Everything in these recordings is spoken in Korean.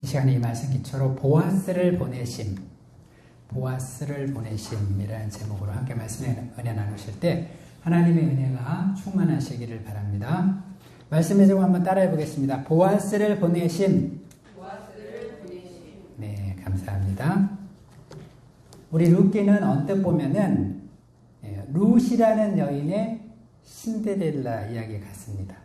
시간에 이 말씀 기초로 보아스를 보내심이라는 제목으로 함께 말씀의 은혜 나누실 때 하나님의 은혜가 충만하시기를 바랍니다. 말씀의 제목 한번 따라해 보겠습니다. 보아스를 보내심. 네, 감사합니다. 우리 룻기는 언뜻 보면은 룻이라는 여인의 신데렐라 이야기 같습니다.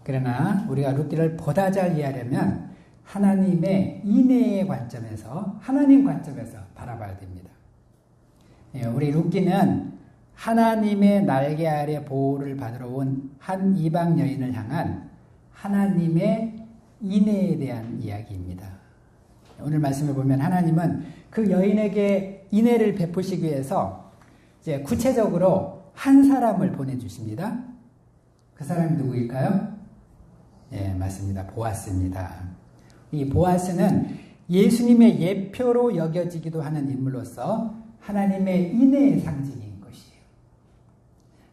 그러나 우리가 룻기를 보다 잘 이해하려면 하나님의 인애의 관점에서, 하나님 관점에서 바라봐야 됩니다. 우리 룻기는 하나님의 날개 아래 보호를 받으러 온 한 이방 여인을 향한 하나님의 인애에 대한 이야기입니다. 오늘 말씀을 보면 하나님은 그 여인에게 인애를 베푸시기 위해서 이제 구체적으로 한 사람을 보내주십니다. 그 사람이 누구일까요? 예, 맞습니다. 보아스입니다. 이 보아스는 예수님의 예표로 여겨지기도 하는 인물로서 하나님의 인애의 상징인 것이에요.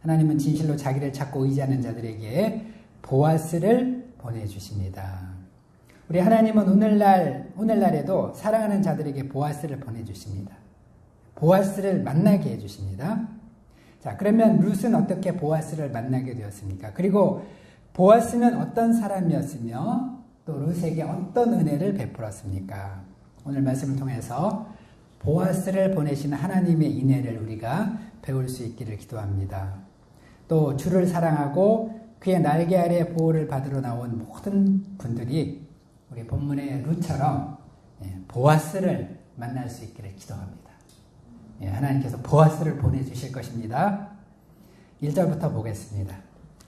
하나님은 진실로 자기를 찾고 의지하는 자들에게 보아스를 보내주십니다. 우리 하나님은 오늘날에도 사랑하는 자들에게 보아스를 보내주십니다. 보아스를 만나게 해주십니다. 자, 그러면 룻은 어떻게 보아스를 만나게 되었습니까? 그리고 보아스는 어떤 사람이었으며 또 룻에게 어떤 은혜를 베풀었습니까? 오늘 말씀을 통해서 보아스를 보내시는 하나님의 인애를 우리가 배울 수 있기를 기도합니다. 또 주를 사랑하고 그의 날개 아래 보호를 받으러 나온 모든 분들이 우리 본문의 룻처럼 보아스를 만날 수 있기를 기도합니다. 하나님께서 보아스를 보내주실 것입니다. 1절부터 보겠습니다.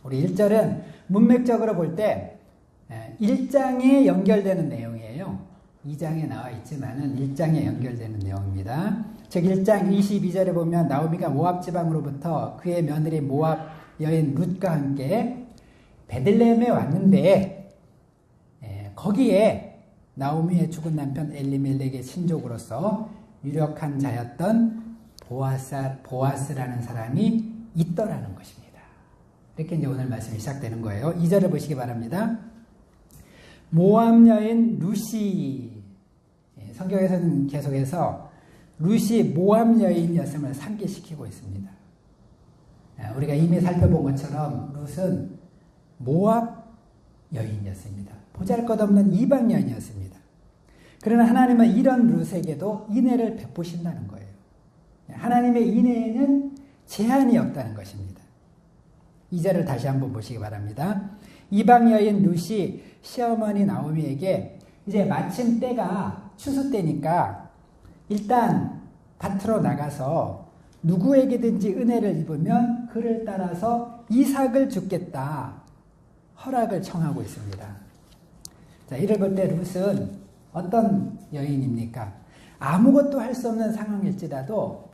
우리 1절은 문맥적으로 볼 때 1장에 연결되는 내용이에요. 2장에 나와 있지만은 1장에 연결되는 내용입니다. 즉 1장 22절에 보면 나오미가 모압 지방으로부터 그의 며느리 모압 여인 룻과 함께 베들레헴에 왔는데 거기에 나오미의 죽은 남편 엘리멜렉의 친족으로서 유력한 자였던 보아스라는 사람이 있더라는 것입니다. 이렇게 이제 오늘 말씀이 시작되는 거예요. 2절을 보시기 바랍니다. 모압 여인 룻이, 성경에서는 계속해서 룻이 모압 여인이었음을 상기시키고 있습니다. 우리가 이미 살펴본 것처럼 룻은 모압 여인이었습니다. 보잘것없는 이방 여인이었습니다. 그러나 하나님은 이런 룻에게도 인애를 베푸신다는 거예요. 하나님의 인애에는 제한이 없다는 것입니다. 2절을 다시 한번 보시기 바랍니다. 이방 여인 룻이 시어머니 나오미에게 이제 마침 때가 추수 때니까 일단 밭으로 나가서 누구에게든지 은혜를 입으면 그를 따라서 이삭을 주겠다 허락을 청하고 있습니다. 자, 이를 볼 때 룻은 어떤 여인입니까? 아무것도 할 수 없는 상황일지라도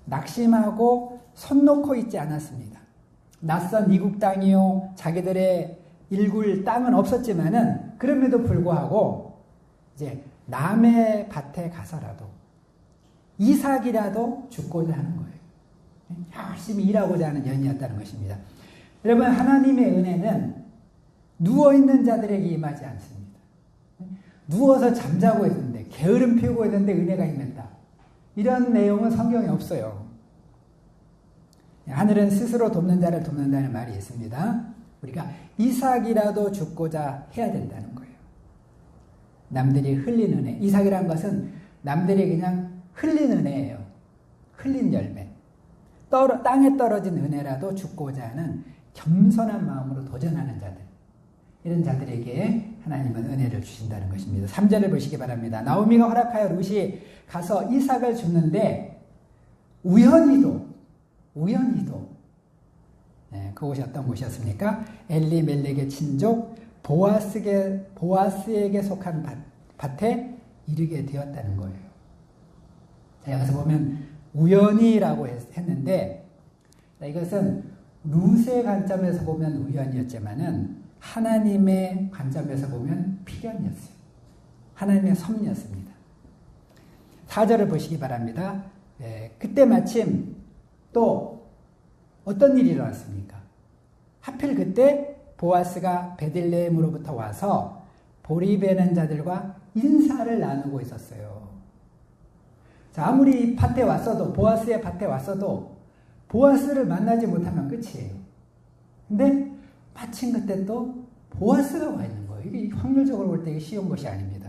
낙심하고 손 놓고 있지 않았습니다. 낯선 이국 땅이요, 자기들의 일굴 땅은 없었지만은 그럼에도 불구하고 이제 남의 밭에 가서라도 이삭이라도 죽고자 하는 거예요. 열심히 일하고자 하는 여인이었다는 것입니다. 여러분, 하나님의 은혜는 누워있는 자들에게 임하지 않습니다. 누워서 잠자고 있는데, 게으름 피우고 있는데 은혜가 임했다. 이런 내용은 성경에 없어요. 하늘은 스스로 돕는 자를 돕는다는 말이 있습니다. 우리가 이삭이라도 죽고자 해야 된다는 거예요. 남들이 흘린 은혜. 이삭이라는 것은 남들이 그냥 흘린 은혜예요. 흘린 열매. 땅에 떨어진 은혜라도 죽고자 하는 겸손한 마음으로 도전하는 자들. 이런 자들에게 하나님은 은혜를 주신다는 것입니다. 3절을 보시기 바랍니다. 나오미가 허락하여 룻이 가서 이삭을 줍는데 우연히도 그곳이 어떤 곳이었습니까? 엘리멜렉의 친족 보아스에게 속한 밭에 이르게 되었다는 거예요. 자, 여기서 보면 우연이라고 했는데 이것은 룻의 관점에서 보면 우연이었지만은 하나님의 관점에서 보면 필연이었어요. 하나님의 섭리였습니다. 4절을 보시기 바랍니다. 그때 마침 또 어떤 일이 일어났습니까? 하필 그때 보아스가 베들레헴으로부터 와서 보리베는 자들과 인사를 나누고 있었어요. 자, 아무리 밭에 왔어도, 보아스의 밭에 왔어도 보아스를 만나지 못하면 끝이에요. 근데 마침 그때 또 보아스가 와 있는 거예요. 이게 확률적으로 볼 때 쉬운 것이 아닙니다.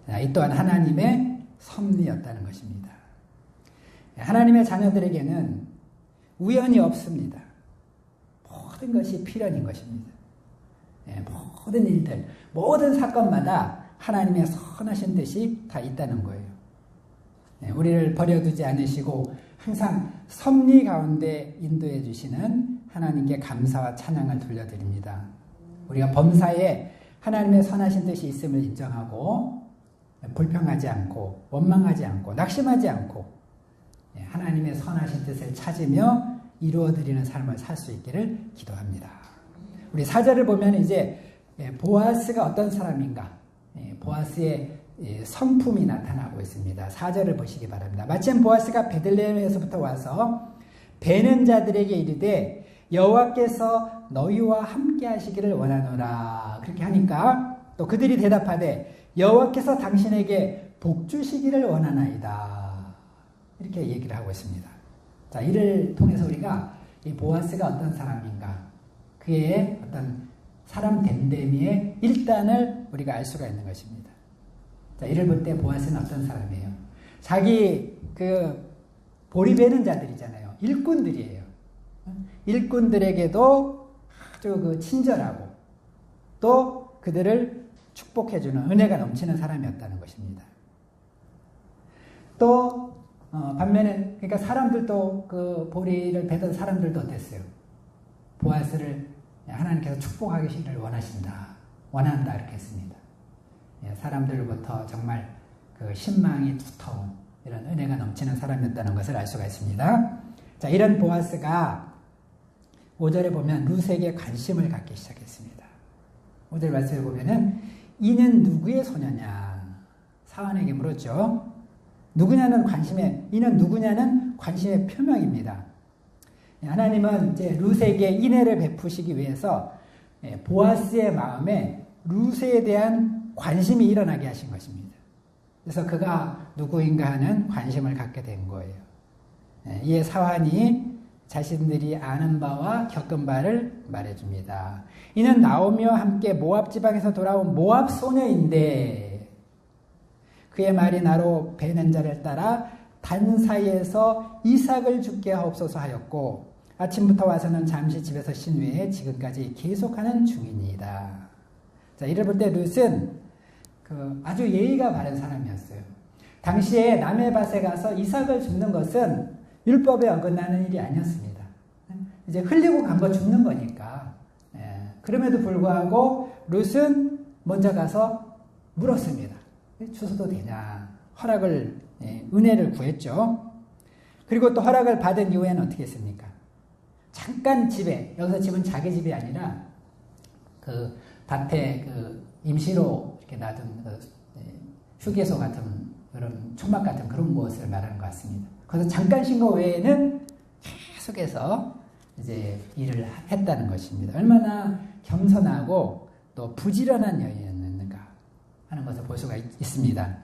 자, 이 또한 하나님의 섭리였다는 것입니다. 하나님의 자녀들에게는 우연이 없습니다. 모든 것이 필연인 것입니다. 모든 일들, 모든 사건마다 하나님의 선하신 뜻이 다 있다는 거예요. 우리를 버려두지 않으시고 항상 섭리 가운데 인도해 주시는 하나님께 감사와 찬양을 돌려드립니다. 우리가 범사에 하나님의 선하신 뜻이 있음을 인정하고 불평하지 않고 원망하지 않고 낙심하지 않고 하나님의 선하신 뜻을 찾으며 이루어드리는 삶을 살 수 있기를 기도합니다. 우리 4절을 보면 이제 보아스가 어떤 사람인가, 보아스의 성품이 나타나고 있습니다. 4절을 보시기 바랍니다. 마침 보아스가 베들레헴에서부터 와서 베는 자들에게 이르되 여호와께서 너희와 함께 하시기를 원하노라. 그렇게 하니까 또 그들이 대답하되 여호와께서 당신에게 복 주시기를 원하나이다. 이렇게 얘기를 하고 있습니다. 자, 이를 통해서 우리가 이 보아스가 어떤 사람인가, 그의 어떤 사람 됨됨이의 일단을 우리가 알 수가 있는 것입니다. 자, 이를 볼 때 보아스는 어떤 사람이에요? 자기 보리베는 자들이잖아요. 일꾼들이에요. 일꾼들에게도 아주 친절하고 또 그들을 축복해주는 은혜가 넘치는 사람이었다는 것입니다. 또 반면에 그러니까 사람들도 그 보리를 베던 사람들도 어땠어요? 보아스를 하나님께서 축복하기를 원한다 이렇게 했습니다. 사람들로부터 정말 그 신망이 두터운 이런 은혜가 넘치는 사람이었다는 것을 알 수가 있습니다. 자, 이런 보아스가 5절에 보면 룻에게 관심을 갖기 시작했습니다. 5절 말씀에 보면은 이는 누구의 소녀냐? 사환에게 물었죠. 이는 누구냐는 관심의 표명입니다. 하나님은 이제 룻에게 인애를 베푸시기 위해서 보아스의 마음에 룻에 대한 관심이 일어나게 하신 것입니다. 그래서 그가 누구인가 하는 관심을 갖게 된 거예요. 이에 사환이 자신들이 아는 바와 겪은 바를 말해줍니다. 이는 나오미와 함께 모압 지방에서 돌아온 모압 소녀인데 그의 말이 나로 베는 자를 따라 단 사이에서 이삭을 죽게 하옵소서 하였고 아침부터 와서는 잠시 집에서 쉰 후에 지금까지 계속하는 중이니이다. 자, 이를 볼 때 룻은 아주 예의가 바른 사람이었어요. 당시에 남의 밭에 가서 이삭을 줍는 것은 율법에 어긋나는 일이 아니었습니다. 이제 흘리고 간 거 줍는 거니까. 그럼에도 불구하고 룻은 먼저 가서 물었습니다. 주셔도 되냐? 허락을, 은혜를 구했죠. 그리고 또 허락을 받은 이후에는 어떻게 했습니까? 잠깐 집에, 여기서 집은 자기 집이 아니라 그 밭에 임시로 이렇게 놔둔 휴게소 같은 그런 천막 같은 그런 곳을 말하는 것 같습니다. 그래서 잠깐 쉰 거 외에는 계속해서 이제 일을 했다는 것입니다. 얼마나 겸손하고 또 부지런한 여인이었는가 하는 것을 볼 수가 있습니다.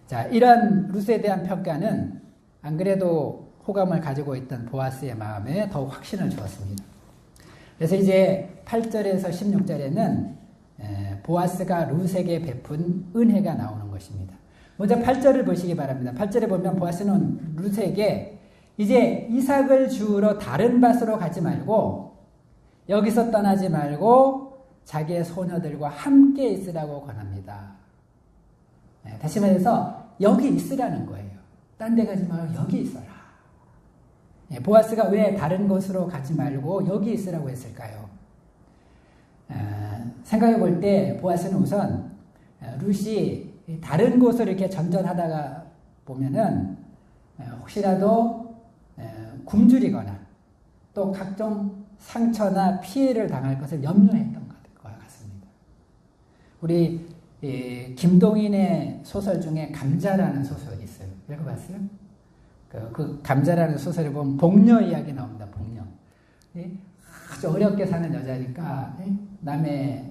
자, 이런 룻에 대한 평가는 안 그래도 호감을 가지고 있던 보아스의 마음에 더욱 확신을 주었습니다. 그래서 이제 8절에서 16절에는 보아스가 룻에게 베푼 은혜가 나오는 것입니다. 먼저 8절을 보시기 바랍니다. 8절에 보면 보아스는 룻에게 이제 이삭을 주우러 다른 밭으로 가지 말고 여기서 떠나지 말고 자기의 소녀들과 함께 있으라고 권합니다. 다시 말해서 여기 있으라는 거예요. 딴 데 가지 말고 여기 있어라. 보아스가 왜 다른 곳으로 가지 말고 여기 있으라고 했을까요? 생각해 볼 때 보아스는 우선 룻이 다른 곳을 이렇게 전전하다가 보면은 혹시라도 굶주리거나 또 각종 상처나 피해를 당할 것을 염려했던 것 같습니다. 우리 김동인의 소설 중에 감자라는 소설이 있어요. 읽어봤어요? 그 감자라는 소설을 보면 복녀 이야기 나옵니다. 복녀. 아주 어렵게 사는 여자니까 남의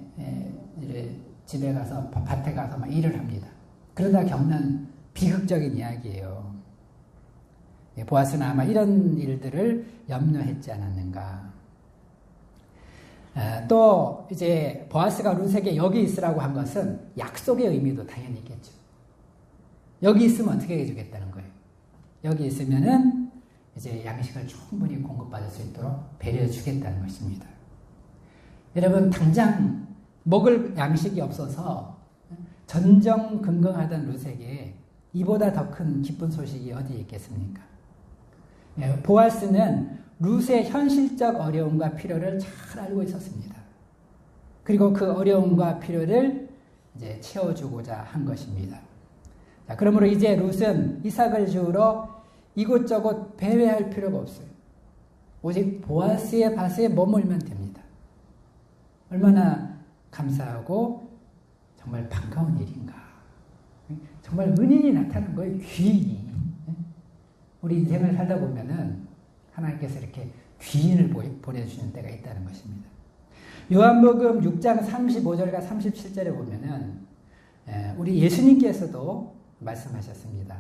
이제 집에 가서 밭에 가서 막 일을 합니다. 그러다 겪는 비극적인 이야기예요. 보아스는 아마 이런 일들을 염려했지 않았는가. 또 이제 보아스가 룻에게 여기 있으라고 한 것은 약속의 의미도 당연히 있겠죠. 여기 있으면 어떻게 해주겠다는 거예요. 여기 있으면은 이제 양식을 충분히 공급받을 수 있도록 배려해 주겠다는 것입니다. 여러분, 당장 먹을 양식이 없어서 전전긍긍하던 룻에게 이보다 더 큰 기쁜 소식이 어디에 있겠습니까? 보아스는 룻의 현실적 어려움과 필요를 잘 알고 있었습니다. 그리고 그 어려움과 필요를 이제 채워주고자 한 것입니다. 자, 그러므로 이제 룻은 이삭을 주우러 이곳저곳 배회할 필요가 없어요. 오직 보아스의 밭에 머물면 됩니다. 얼마나 감사하고 정말 반가운 일인가. 정말 은인이 나타난 거예요. 귀인이. 우리 인생을 살다 보면은 하나님께서 이렇게 귀인을 보내주시는 때가 있다는 것입니다. 요한복음 6장 35절과 37절에 보면은 우리 예수님께서도 말씀하셨습니다.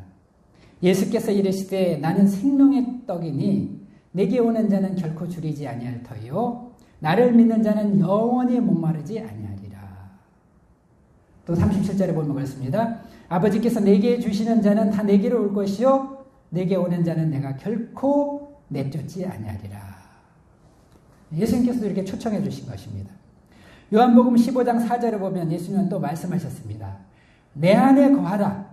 예수께서 이르시되 나는 생명의 떡이니 내게 오는 자는 결코 줄이지 아니할 터이요 나를 믿는 자는 영원히 목마르지 아니하리라. 또 37절에 보면 그렇습니다. 아버지께서 내게 주시는 자는 다 내게로 올 것이요 내게 오는 자는 내가 결코 내쫓지 아니하리라. 예수님께서도 이렇게 초청해 주신 것입니다. 요한복음 15장 4절에 보면 예수님은 또 말씀하셨습니다. 내 안에 거하라.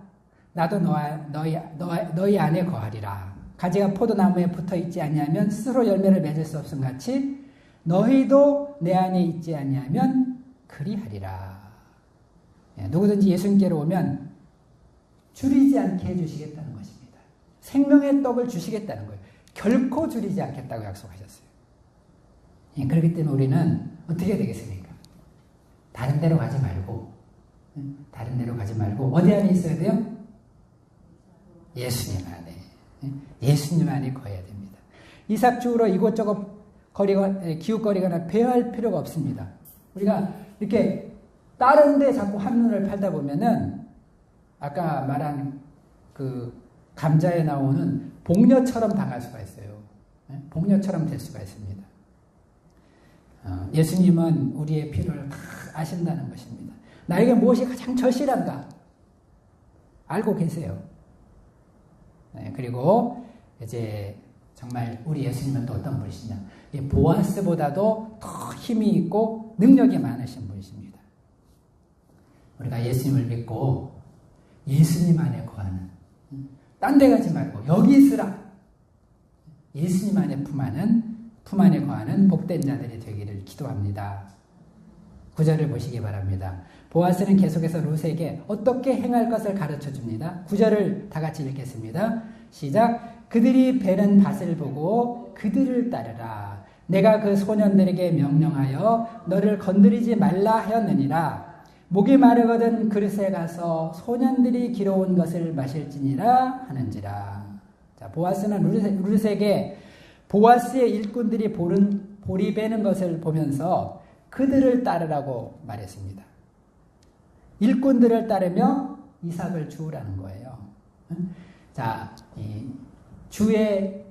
나도 너희 안에 거하리라. 가지가 포도나무에 붙어 있지 아니하면 스스로 열매를 맺을 수 없음 같이 너희도 내 안에 있지 아니하면 그리하리라. 누구든지 예수님께로 오면 줄이지 않게 해주시겠다는 것입니다. 생명의 떡을 주시겠다는 거예요. 결코 줄이지 않겠다고 약속하셨어요. 그렇기 때문에 우리는 어떻게 되겠습니까? 다른 데로 가지 말고 어디 안에 있어야 돼요? 예수님 안에. 예수님 안에 거해야 됩니다. 이삭 주우러 이곳저곳 기웃거리거나 배회할 필요가 없습니다. 우리가 이렇게 다른 데 자꾸 한눈을 팔다 보면은 아까 말한 그 감자에 나오는 복녀처럼 당할 수가 있어요. 복녀처럼 될 수가 있습니다. 예수님은 우리의 필요를 다 아신다는 것입니다. 나에게 무엇이 가장 절실한가? 알고 계세요. 그리고 이제 정말 우리 예수님은 또 어떤 분이시냐? 보아스보다도 더 힘이 있고 능력이 많으신 분이십니다. 우리가 예수님을 믿고 예수님 안에 거하는, 딴 데 가지 말고 여기 있으라. 예수님 안에 품 안에 거하는 복된 자들이 되기를 기도합니다. 9절을 보시기 바랍니다. 보아스는 계속해서 룻에게 어떻게 행할 것을 가르쳐 줍니다. 9절을 다 같이 읽겠습니다. 시작. 그들이 베는 밭을 보고 그들을 따르라. 내가 그 소년들에게 명령하여 너를 건드리지 말라 하였느니라. 목이 마르거든 그릇에 가서 소년들이 길어온 것을 마실지니라 하는지라. 자, 보아스는 룻에게 보아스의 일꾼들이 보리 베는 것을 보면서 그들을 따르라고 말했습니다. 일꾼들을 따르며 이삭을 주우라는 거예요. 자, 주의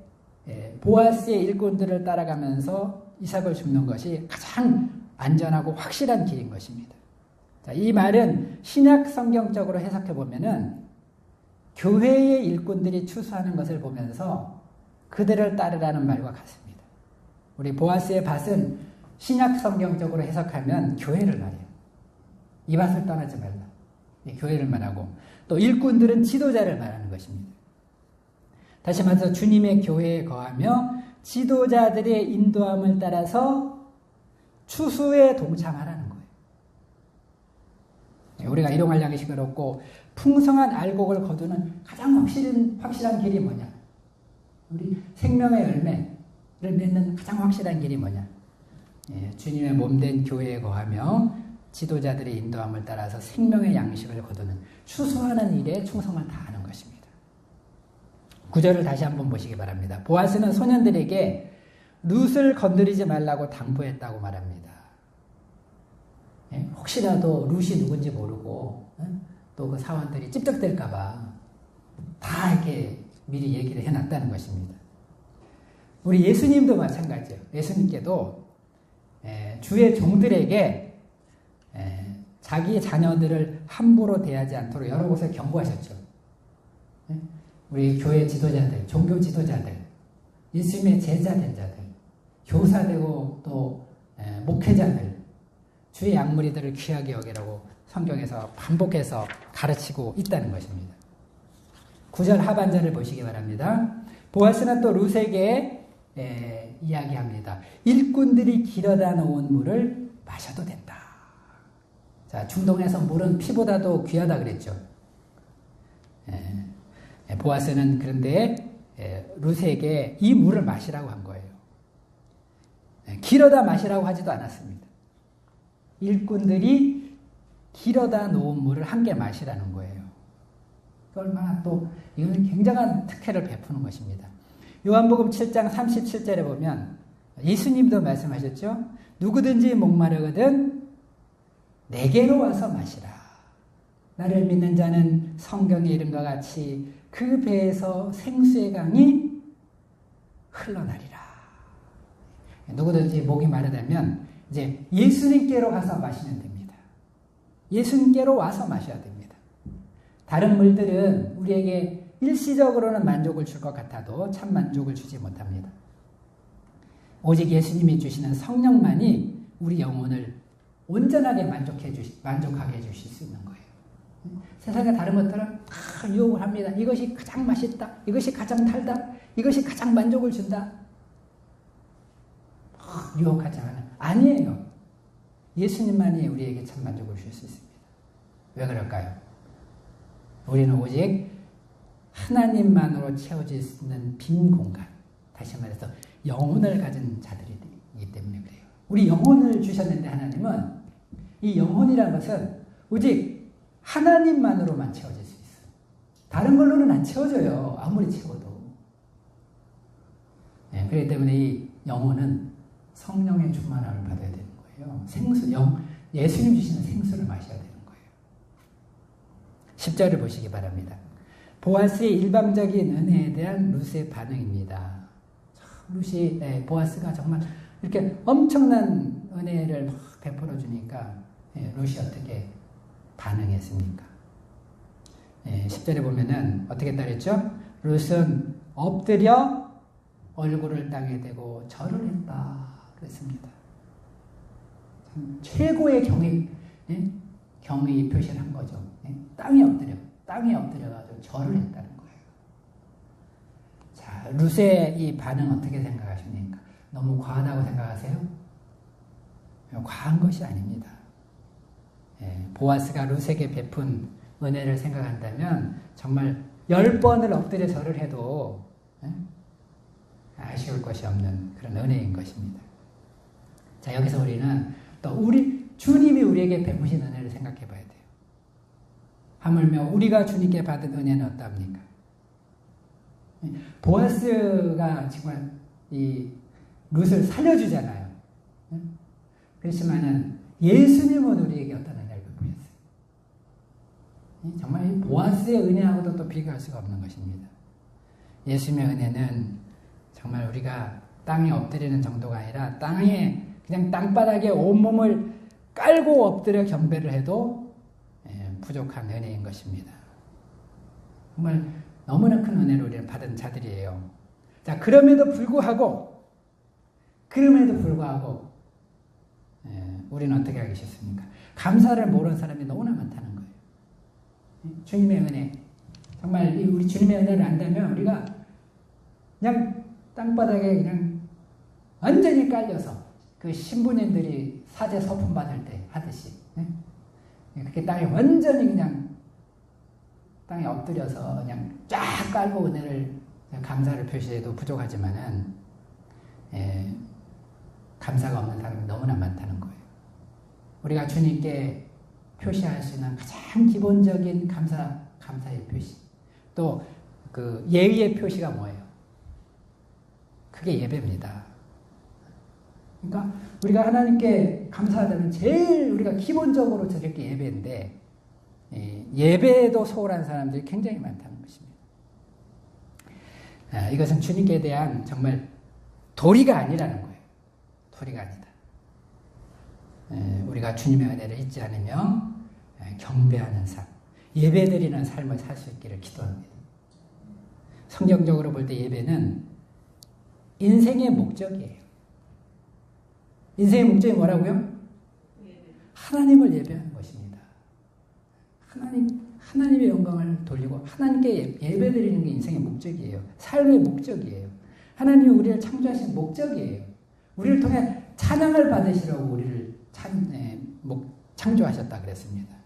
보아스의 일꾼들을 따라가면서 이삭을 줍는 것이 가장 안전하고 확실한 길인 것입니다. 자, 이 말은 신약 성경적으로 해석해 보면은 교회의 일꾼들이 추수하는 것을 보면서 그들을 따르라는 말과 같습니다. 우리 보아스의 밭은 신약 성경적으로 해석하면 교회를 말해요. 이 밭을 떠나지 말라. 교회를 말하고 또 일꾼들은 지도자를 말하는 것입니다. 다시 말해서 주님의 교회에 거하며 지도자들의 인도함을 따라서 추수에 동참하라는 거예요. 우리가 일용할 양식을 얻고 풍성한 알곡을 거두는 가장 확실한 길이 뭐냐? 우리 생명의 열매를 맺는 가장 확실한 길이 뭐냐? 주님의 몸된 교회에 거하며 지도자들의 인도함을 따라서 생명의 양식을 거두는 추수하는 일에 충성을 다하는 것입니다. 9절을 다시 한번 보시기 바랍니다. 보아스는 소년들에게 룻을 건드리지 말라고 당부했다고 말합니다. 혹시라도 룻이 누군지 모르고 또 그 사원들이 찝적될까봐 다 이렇게 미리 얘기를 해놨다는 것입니다. 우리 예수님도 마찬가지예요. 예수님께도 주의 종들에게 자기 자녀들을 함부로 대하지 않도록 여러 곳에 경고하셨죠. 우리 교회 지도자들, 종교 지도자들, 예수님의 제자된 자들, 교사되고 또 목회자들, 주의 양무리들을 귀하게 여기라고 성경에서 반복해서 가르치고 있다는 것입니다. 9절 하반절을 보시기 바랍니다. 보아스는 또 룻에게 이야기합니다. 일꾼들이 길어다 놓은 물을 마셔도 된다. 자, 중동에서 물은 피보다도 귀하다 그랬죠. 보아스는 그런데 룻에게 이 물을 마시라고 한 거예요. 길어다 마시라고 하지도 않았습니다. 일꾼들이 길어다 놓은 물을 함께 마시라는 거예요. 얼마나 또 이거는 굉장한 특혜를 베푸는 것입니다. 요한복음 7장 37절에 보면 예수님도 말씀하셨죠. 누구든지 목마르거든 내게로 와서 마시라. 나를 믿는 자는 성경의 이름과 같이 그 배에서 생수의 강이 흘러나리라. 누구든지 목이 마르다면 이제 예수님께로 가서 마시면 됩니다. 예수님께로 와서 마셔야 됩니다. 다른 물들은 우리에게 일시적으로는 만족을 줄 것 같아도 참 만족을 주지 못합니다. 오직 예수님이 주시는 성령만이 우리 영혼을 온전하게 만족하게 해주실 수 있는 거예요. 세상의 다른 것들은 다 유혹을 합니다. 이것이 가장 맛있다. 이것이 가장 달다. 이것이 가장 만족을 준다. 유혹하지만 아니에요. 예수님만이 우리에게 참 만족을 줄 수 있습니다. 왜 그럴까요? 우리는 오직 하나님만으로 채워질 수 있는 빈 공간, 다시 말해서 영혼을 가진 자들이기 때문에 그래요. 우리 영혼을 주셨는데 하나님은 이 영혼이라는 것은 오직 하나님만으로만 채워질 수 있어요. 다른 걸로는 안 채워져요. 아무리 채워도. 그렇기 때문에 이 영혼은 성령의 충만함을 받아야 되는 거예요. 생수, 예수님 주시는 생수를 마셔야 되는 거예요. 10절을 보시기 바랍니다. 보아스의 일방적인 은혜에 대한 룻의 반응입니다. 보아스가 정말 이렇게 엄청난 은혜를 막 베풀어 주니까 룻이 어떻게 반응했습니까? 10절에 보면은 어떻게 따르죠? 룻은 엎드려 얼굴을 땅에 대고 절을 했다 그랬습니다. 최고의 경의 표시를 한 거죠. 땅에 엎드려가지고 절을 했다는 거예요. 자, 룻의 이 반응 어떻게 생각하십니까? 너무 과하다고 생각하세요? 과한 것이 아닙니다. 보아스가 룻에게 베푼 은혜를 생각한다면 정말 10번을 엎드려 절을 해도 아쉬울 것이 없는 그런 은혜인 것입니다. 자, 여기서 우리는 또 주님이 우리에게 베푸신 은혜를 생각해 봐야 돼요. 하물며 우리가 주님께 받은 은혜는 어떠합니까? 보아스가 정말 이 룻을 살려주잖아요. 그렇지만은 예수님은 우리에게 어떤 은혜를 베푸셨어요? 정말 이 보아스의 은혜하고도 또 비교할 수가 없는 것입니다. 예수님의 은혜는 정말 우리가 땅에 엎드리는 정도가 아니라 그냥 땅바닥에 온몸을 깔고 엎드려 경배를 해도 부족한 은혜인 것입니다. 정말 너무나 큰 은혜를 우리는 받은 자들이에요. 자, 그럼에도 불구하고 우리는 어떻게 하기 쉽습니까? 감사를 모르는 사람이 너무나 많다는 거예요. 주님의 은혜, 정말 우리 주님의 은혜를 안다면 우리가 그냥 땅바닥에 그냥 완전히 깔려서 그 신부님들이 사제 서품 받을 때 하듯이 그렇게 땅에 완전히 그냥 땅에 엎드려서 그냥 쫙 깔고 은혜를 감사를 표시해도 부족하지만은 감사가 없는 사람이 너무나 많다는 거예요. 우리가 주님께 표시할 수 있는 가장 기본적인 감사의 표시, 또 그 예의의 표시가 뭐예요? 그게 예배입니다. 그러니까 우리가 하나님께 감사하다면 제일 우리가 기본적으로 드릴 게 예배인데 예배에도 소홀한 사람들이 굉장히 많다는 것입니다. 이것은 주님께 대한 정말 도리가 아니라는 거예요. 도리가 아니다. 우리가 주님의 은혜를 잊지 않으며 경배하는 삶, 예배드리는 삶을 살 수 있기를 기도합니다. 성경적으로 볼 때 예배는 인생의 목적이에요. 인생의 목적이 뭐라고요? 하나님을 예배하는 것입니다. 하나님의 영광을 돌리고 하나님께 예배드리는 게 인생의 목적이에요. 삶의 목적이에요. 하나님이 우리를 창조하신 목적이에요. 우리를 통해 찬양을 받으시라고 우리를 창조하셨다 그랬습니다.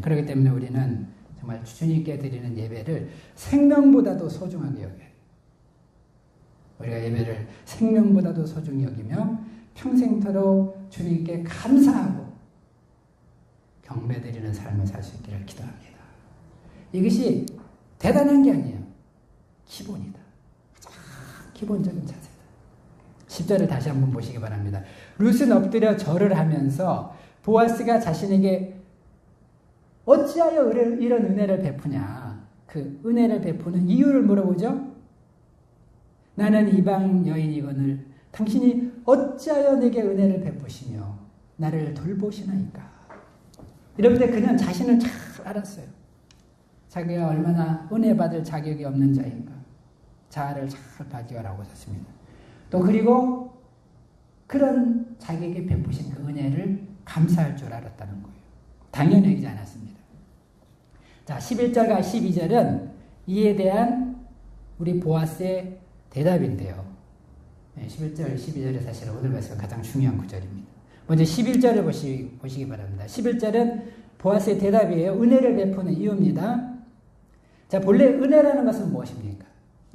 그렇기 때문에 우리는 정말 주님께 드리는 예배를 생명보다도 소중하게 여겨요. 우리가 예배를 생명보다도 소중히 여기며 평생토록 주님께 감사하고 경배드리는 삶을 살 수 있기를 기도합니다. 이것이 대단한 게 아니에요. 기본이다. 가장 기본적인 자세다. 10절을 다시 한번 보시기 바랍니다. 룻은 엎드려 절을 하면서 보아스가 자신에게 어찌하여 이런 은혜를 베푸냐. 그 은혜를 베푸는 이유를 물어보죠. 나는 이방 여인이거늘 당신이 어찌하여 내게 은혜를 베푸시며 나를 돌보시나이까. 이럴 때 그는 자신을 잘 알았어요. 자기가 얼마나 은혜 받을 자격이 없는 자인가. 자아를 잘 발견하고 있었습니다. 또 그리고 그런 자기에게 베푸신 그 은혜를 감사할 줄 알았다는 거예요. 당연히 여기지 않았습니다. 자, 11절과 12절은 이에 대한 우리 보아스의 대답인데요. 11절, 12절이 사실 오늘 말씀 가장 중요한 구절입니다. 먼저 11절을 보시기 바랍니다. 11절은 보아스의 대답이에요. 은혜를 베푸는 이유입니다. 자, 본래 은혜라는 것은 무엇입니까?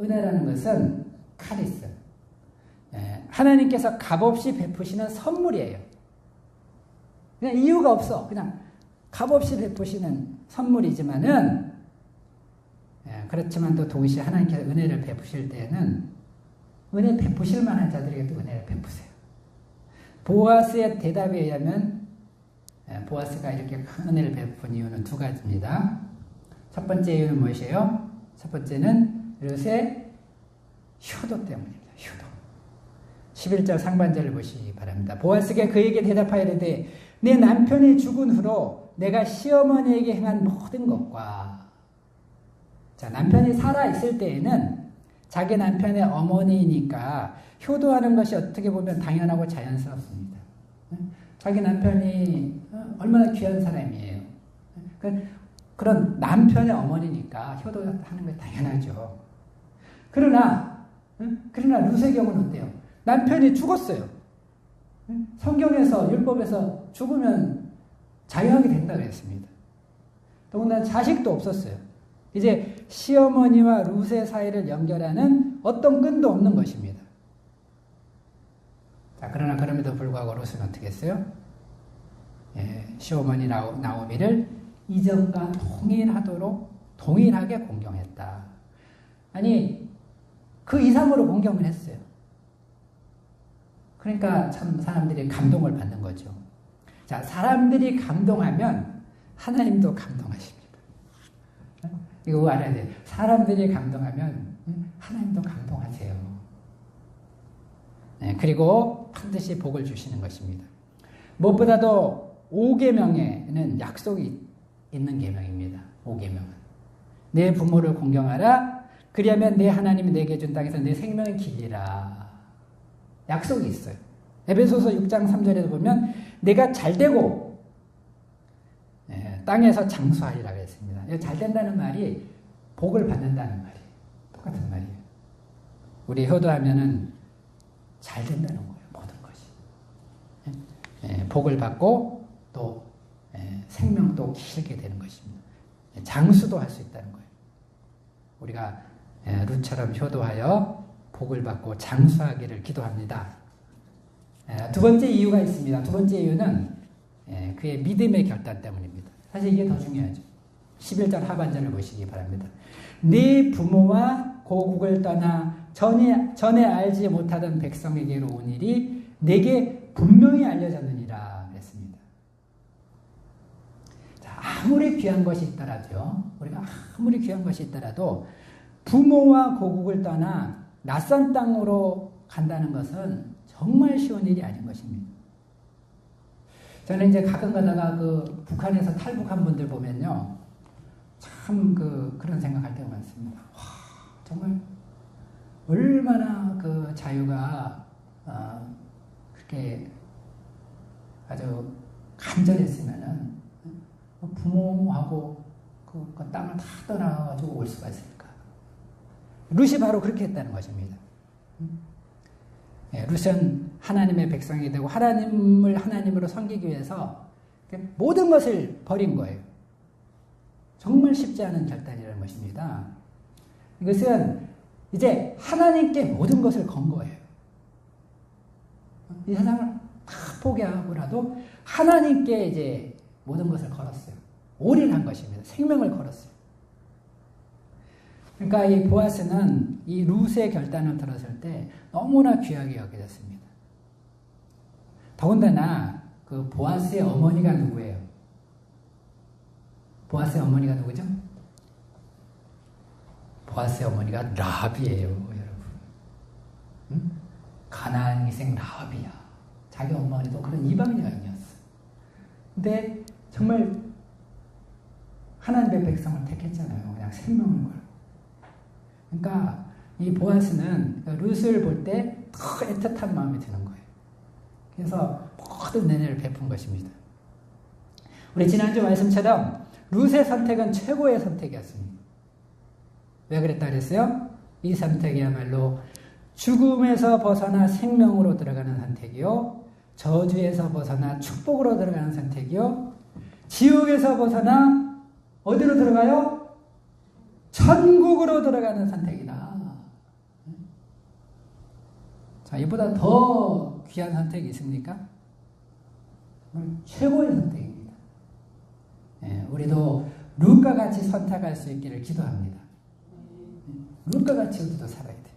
은혜라는 것은 카리스. 하나님께서 값없이 베푸시는 선물이에요. 그냥 이유가 없어. 그냥 값없이 베푸시는 선물이지만은, 그렇지만 또 동시에 하나님께서 은혜를 베푸실 때에는 은혜 베푸실 만한 자들에게 또 은혜를 베푸세요. 보아스의 대답에 의하면 보아스가 이렇게 큰 은혜를 베푼 이유는 두 가지입니다. 첫 번째 이유는 무엇이에요? 첫 번째는 룻의 효도 때문입니다. 효도. 11절 상반절을 보시기 바랍니다. 보아스가 그에게 대답하여 이르되 내 남편이 죽은 후로 내가 시어머니에게 행한 모든 것과, 자, 남편이 살아있을 때에는 자기 남편의 어머니니까 효도하는 것이 어떻게 보면 당연하고 자연스럽습니다. 자기 남편이 얼마나 귀한 사람이에요. 그런 남편의 어머니니까 효도하는 게 당연하죠. 그러나 룻의 경우는 어때요? 남편이 죽었어요. 성경에서 율법에서 죽으면 자유하게 된다고 했습니다. 더군다나 자식도 없었어요. 이제 시어머니와 룻의 사이를 연결하는 어떤 끈도 없는 것입니다. 자, 그러나 그럼에도 불구하고 룻은 어떻게 했어요? 시어머니 나오미를 이전과 동일하게 공경했다. 아니, 그 이상으로 공경을 했어요. 그러니까 참 사람들이 감동을 받는 거죠. 자, 사람들이 감동하면 하나님도 감동하십니다. 이거 알아야 돼요. 사람들이 감동하면 하나님도 감동하세요. 그리고 반드시 복을 주시는 것입니다. 무엇보다도 5계명에는 약속이 있는 계명입니다. 5계명은. 내 부모를 공경하라. 그리하면 내 하나님이 내게 준 땅에서 내 생명을 기리라. 약속이 있어요. 에베소서 6장 3절에도 보면 내가 잘되고 땅에서 장수하리라고 했습니다. 잘 된다는 말이 복을 받는다는 말이에요. 똑같은 말이에요. 우리 효도하면은 잘 된다는 거예요. 모든 것이. 복을 받고 또 생명도 길게 되는 것입니다. 장수도 할 수 있다는 거예요. 우리가 룻처럼 효도하여 복을 받고 장수하기를 기도합니다. 두 번째 이유가 있습니다. 두 번째 이유는 그의 믿음의 결단 때문입니다. 사실 이게 더 중요하죠. 11절 하반절을 보시기 바랍니다. 네 부모와 고국을 떠나 전에 알지 못하던 백성에게로 온 일이 내게 분명히 알려졌느니라 그랬습니다. 자, 아무리 귀한 것이 있더라도 우리가 아무리 귀한 것이 있더라도 부모와 고국을 떠나 낯선 땅으로 간다는 것은 정말 쉬운 일이 아닌 것입니다. 저는 이제 가끔 가다가 그 북한에서 탈북한 분들 보면요. 참 그런 생각할 때가 많습니다. 와, 정말 얼마나 그 자유가 그렇게 아주 간절했으면은 부모하고 그 땅을 다 떠나가지고 올 수가 있을까? 룻이 바로 그렇게 했다는 것입니다. 룻은 하나님의 백성이 되고 하나님을 하나님으로 섬기기 위해서 모든 것을 버린 거예요. 정말 쉽지 않은 결단이라는 것입니다. 이것은 이제 하나님께 모든 것을 건 거예요. 이 세상을 다 포기하고라도 하나님께 이제 모든 것을 걸었어요. 올인한 것입니다. 생명을 걸었어요. 그러니까 이 보아스는 이 룻의 결단을 들었을 때 너무나 귀하게 여겨졌습니다. 더군다나 그 보아스의 어머니가 누구예요? 보아스의 어머니가 누구죠? 보아스의 어머니가 라합이에요, 여러분. 응? 가나안 이생 라합이야. 자기 어머니도 그런 이방 여인이었어. 근데 정말 하나님의 백성을 택했잖아요. 그냥 생명을 걸고. 그러니까 이 보아스는 룻을 볼 때 더 애틋한 마음이 드는 거예요. 그래서 모든 은혜를 베푼 것입니다. 우리 지난주 말씀처럼 룻의 선택은 최고의 선택이었습니다. 왜 그랬다 그랬어요? 이 선택이야말로 죽음에서 벗어나 생명으로 들어가는 선택이요, 저주에서 벗어나 축복으로 들어가는 선택이요, 지옥에서 벗어나 어디로 들어가요? 천국으로 들어가는 선택이다. 자, 이보다 더 귀한 선택이 있습니까? 최고의 선택입니다. 우리도 룻과 같이 선택할 수 있기를 기도합니다. 룻과 같이 우리도 살아야 돼요.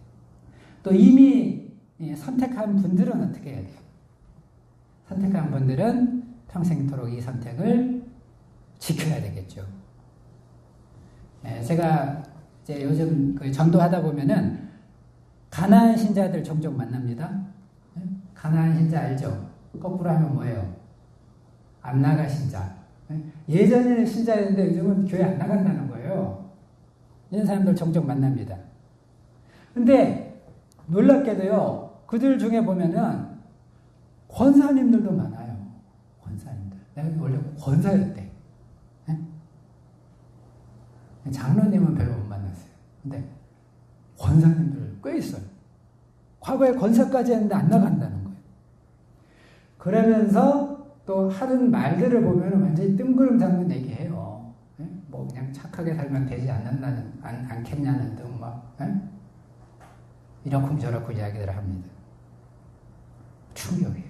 또 이미 선택한 분들은 어떻게 해야 돼요? 선택한 분들은 평생토록 이 선택을 지켜야 되겠죠. 제가 이제 요즘 전도하다 보면은 가나안 신자들 종종 만납니다. 가나안 신자 알죠? 거꾸로 하면 뭐예요? 안 나가 신자. 예전에는 신자였는데 요즘은 교회 안 나간다는 거예요. 이런 사람들 종종 만납니다. 근데 놀랍게도요, 그들 중에 보면은 권사님들도 많아요. 권사님들. 내가 원래 권사였대. 장로님은 별로 못 만났어요. 근데 권사님들 꽤 있어요. 과거에 권사까지 했는데 안 나간다는 거예요. 그러면서 또 하는 말들을 보면 완전히 뜬구름 잡는 얘기해요. 뭐 그냥 착하게 살면 되지 않겠냐는 등 막 이렇고 저렇고 이야기들을 합니다. 충격이에요.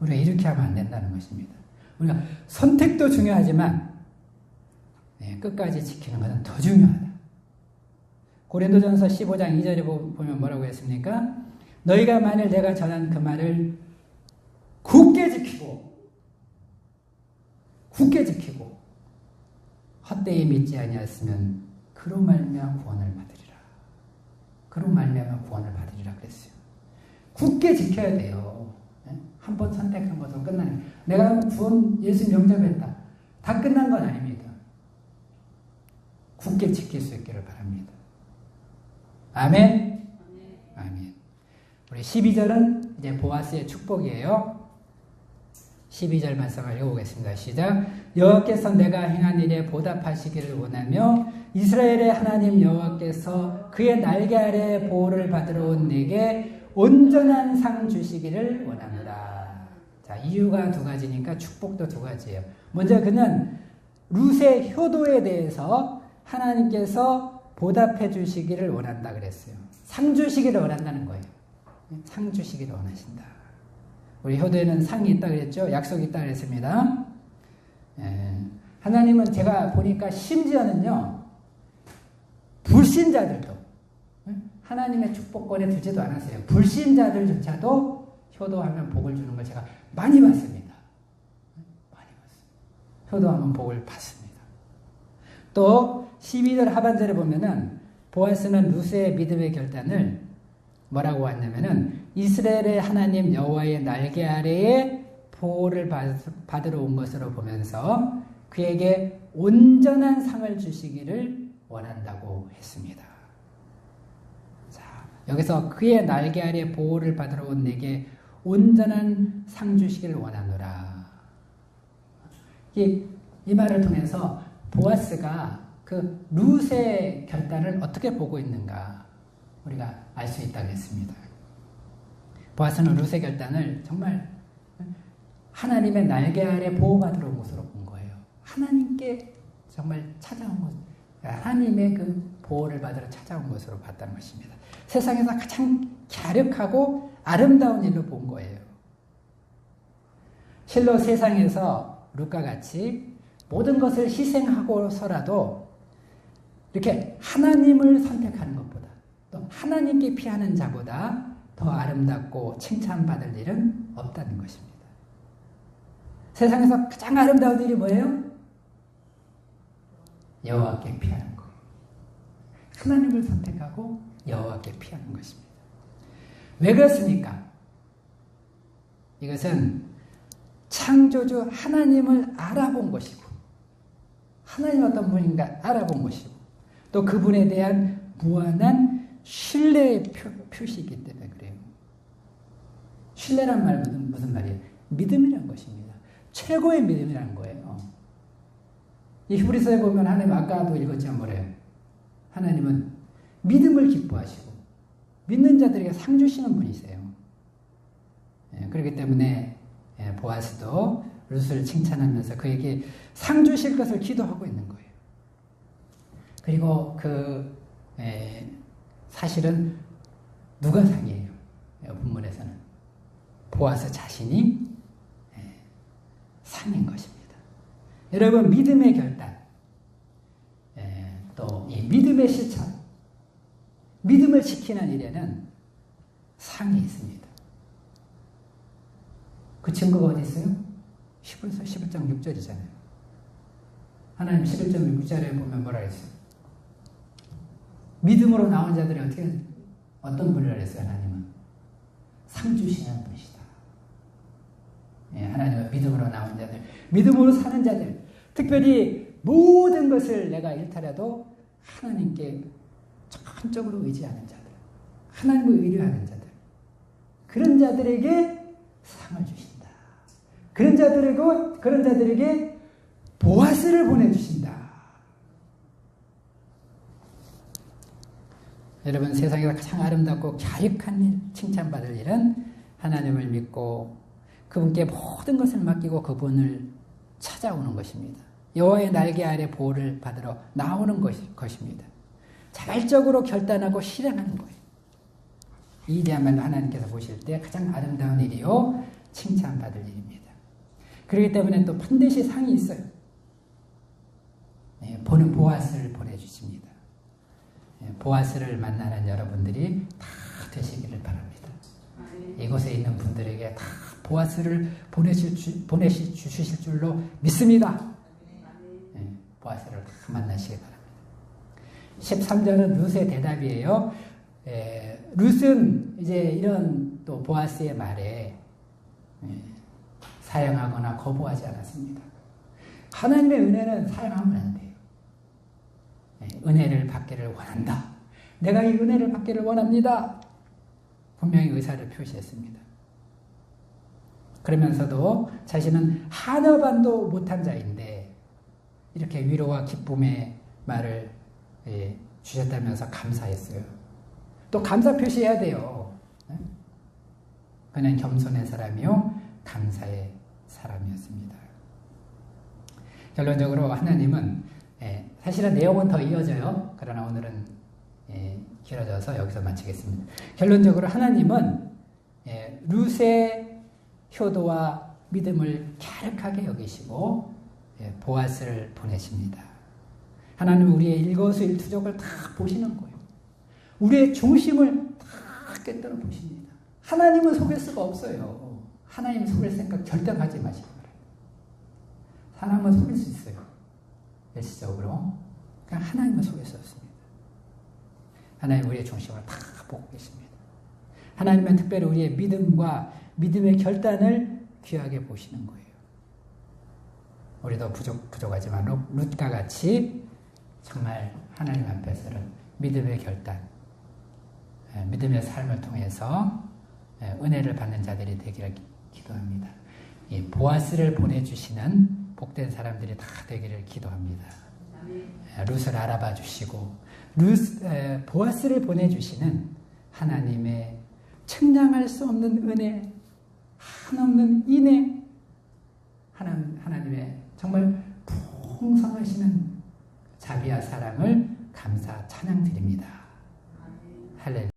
우리가 이렇게 하면 안 된다는 것입니다. 우리가 선택도 중요하지만 끝까지 지키는 것은 더 중요하다. 고린도전서 15장 2절에 보면 뭐라고 했습니까? 너희가 만일 내가 전한 그 말을 굳게 지키고 헛되이 믿지 아니하였으면 그로 말미암아 구원을 받으리라 그랬어요. 굳게 지켜야 돼요. 한 번 선택한 것으로 끝나는. 내가 구원 예수 영접했다. 다 끝난 건 아닙니다. 굳게 지킬 수 있기를 바랍니다. 아멘. 아멘. 우리 12절은 이제 보아스의 축복이에요. 12절 말씀을 읽어보겠습니다. 시작. 여호와께서 내가 행한 일에 보답하시기를 원하며 이스라엘의 하나님 여호와께서 그의 날개 아래 보호를 받으러 온 내게 온전한 상 주시기를 원합니다. 자, 이유가 두 가지니까 축복도 두 가지예요. 먼저 그는 룻의 효도에 대해서 하나님께서 보답해 주시기를 원한다 그랬어요. 상 주시기를 원한다는 거예요. 상 주시기를 원하신다. 우리 효도에는 상이 있다 그랬죠? 약속이 있다 그랬습니다. 하나님은 제가 보니까 심지어는요, 불신자들도, 하나님의 축복권에 들지도 않았어요. 불신자들조차도 효도하면 복을 주는 걸 제가 많이 봤습니다. 많이 봤습니다. 효도하면 복을 받습니다. 또 12절 하반절에 보면은 보아스는 루스의 믿음의 결단을 뭐라고 했냐면은 이스라엘의 하나님 여호와의 날개 아래에 보호를 받으러 온 것으로 보면서 그에게 온전한 상을 주시기를 원한다고 했습니다. 자, 여기서 그의 날개 아래 보호를 받으러 온 내게 온전한 상 주시기를 원하노라. 이 말을 통해서 보아스가 그 룻의 결단을 어떻게 보고 있는가 우리가 알 수 있다고 했습니다. 보아스는 룻의 결단을 정말 하나님의 날개 아래 보호받으러 온 것으로 본 거예요. 하나님께 정말 찾아온 것, 하나님의 그 보호를 받으러 찾아온 것으로 봤다는 것입니다. 세상에서 가장 갸륵하고 아름다운 일로 본 거예요. 실로 세상에서 룻과 같이 모든 것을 희생하고서라도 이렇게 하나님을 선택하는 것보다 또 하나님께 피하는 자보다 더 아름답고 칭찬받을 일은 없다는 것입니다. 세상에서 가장 아름다운 일이 뭐예요? 여호와께 피하는 것. 하나님을 선택하고 여호와께 피하는 것입니다. 왜 그렇습니까? 이것은 창조주 하나님을 알아본 것이고 하나님 어떤 분인가 알아본 것이고 또 그분에 대한 무한한 신뢰의 표시이기 때문에 그래요. 신뢰란 말은 무슨 말이에요? 믿음이란 것입니다. 최고의 믿음이라는 거예요. 이 히브리서에 보면 하나님 아까도 읽었지만 뭐래요? 하나님은 믿음을 기뻐하시고 믿는 자들에게 상 주시는 분이세요. 그렇기 때문에 보아스도 룻을 칭찬하면서 그에게 상 주실 것을 기도하고 있는 거예요. 그리고 사실은 누가 상이에요? 본문에서는 보아스 자신이 상인 것입니다. 여러분 믿음의 결단, 또 이 믿음의 실천, 믿음을 지키는 일에는 상이 있습니다. 그 증거가 어디 있어요? 히브리서 11장 6절이잖아요. 하나님 11장 6절에 보면 뭐라 했어요? 믿음으로 나온 자들이 어떤 분이라 했어요? 하나님은 상 주시는 분이시다. 하나님은 믿음으로 나온 자들, 믿음으로 사는 자들, 특별히 모든 것을 내가 잃더라도 하나님께 전적으로 의지하는 자들, 하나님을 의뢰하는 자들, 그런 자들에게 상을 주신다. 그런 자들에게 보아스를 보내주신다. 여러분 세상에서 가장 아름답고 갸륵한 일, 칭찬받을 일은 하나님을 믿고 그분께 모든 것을 맡기고 그분을 찾아오는 것입니다. 여호와의 날개 아래 보호를 받으러 나오는 것입니다. 자발적으로 결단하고 실행하는 거예요. 이 일이야말로 하나님께서 보실 때 가장 아름다운 일이요 칭찬받을 일입니다. 그렇기 때문에 또 반드시 상이 있어요. 보는 보아스를 보내주십니다. 보아스를 만나는 여러분들이 다 되시기를 바랍니다. 이곳에 있는 분들에게 다 보아스를 보내주실 줄로 믿습니다. 보아스를 다 만나시기 바랍니다. 13절은 룻의 대답이에요. 룻은 이제 이런 또 보아스의 말에 사용하거나 거부하지 않았습니다. 하나님의 은혜는 사용하면 안 돼요. 은혜를 받기를 원한다. 내가 이 은혜를 받기를 원합니다. 분명히 의사를 표시했습니다. 그러면서도 자신은 하나반도 못한 자인데 이렇게 위로와 기쁨의 말을 주셨다면서 감사했어요. 또 감사 표시해야 돼요. 그는 겸손의 사람이요 감사의 사람이었습니다. 결론적으로 하나님은 사실은 내용은 더 이어져요. 그러나 오늘은 길어져서 여기서 마치겠습니다. 결론적으로 하나님은 룻의 효도와 믿음을 갸륵하게 여기시고 보아스를 보내십니다. 하나님은 우리의 일거수일투족을 다 보시는 거예요. 우리의 중심을 다 깨뜨려 보십니다. 하나님은 속일 수가 없어요. 하나님 속일 생각 절대 하지 마시기 바랍니다. 사람은 속일 수 있어요. 일시적으로. 그러니까 하나님은 속일 수 없습니다. 하나님 우리의 중심을 다 보고 계십니다. 하나님은 특별히 우리의 믿음과 믿음의 결단을 귀하게 보시는 거예요. 우리도 부족하지만 룻과 같이 정말 하나님 앞에서는 믿음의 결단, 믿음의 삶을 통해서 은혜를 받는 자들이 되기를 기도합니다. 이 보아스를 보내주시는 복된 사람들이 다 되기를 기도합니다. 룻을 알아봐 주시고 보아스를 보내주시는 하나님의 측량할 수 없는 은혜, 한없는 인애, 하나님의 정말 풍성하시는 자비와 사랑을 감사 찬양드립니다. 할렐루야.